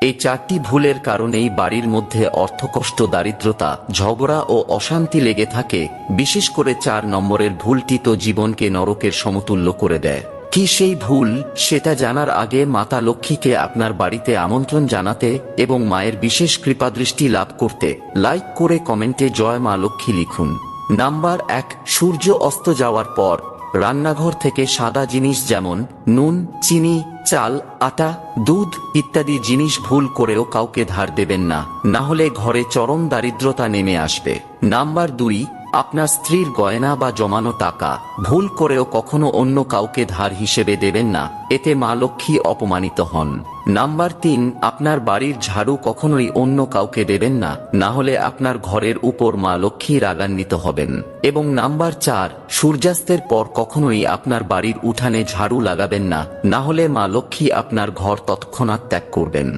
এই 4টি ভুলের কারণেই বাড়ির মধ্যে অর্থকষ্ট, দারিদ্রতা, ঝগড়া ও অশান্তি লেগে থাকে। বিশেষ করে 4 নম্বরের ভুলটি তো জীবনকে নরকের সমতুল্য করে দেয়। কি সেই ভুল, সেটা জানার আগে মাতা লক্ষ্মীকে আপনার বাড়িতে আমন্ত্রণ জানাতে এবং মায়ের বিশেষ কৃপাদৃষ্টি লাভ করতে লাইক করে কমেন্টে জয় মা লক্ষ্মী লিখুন। নাম্বার 1, সূর্য অস্ত যাওয়ার পর রান্নাঘর থেকে সাদা জিনিস যেমন নুন, চিনি, চাল, আটা, দুধ ইত্যাদি জিনিস ভুল করেও কাউকে ধার দেবেন না, না হলে ঘরে চরম দারিদ্রতা নেমে আসবে। নাম্বার 2, আপনার স্ত্রীর গয়না বা জমানো টাকা ভুল করেও কখনো অন্য কাউকে ধার হিসেবে দেবেন না, এতে মা লক্ষ্মী অপমানিত হন। নাম্বার 3, আপনার বাড়ির ঝাড়ু কখনোই অন্য কাউকে দেবেন না, না হলে আপনার ঘরের উপর মা লক্ষ্মী রাগান্বিত হবেন। এবং নাম্বার 4, সূর্যাস্তের পর কখনোই আপনার বাড়ির উঠানে ঝাড়ু লাগাবেন না, না হলে মা লক্ষ্মী আপনার ঘর তৎক্ষণাৎ ত্যাগ করবেন।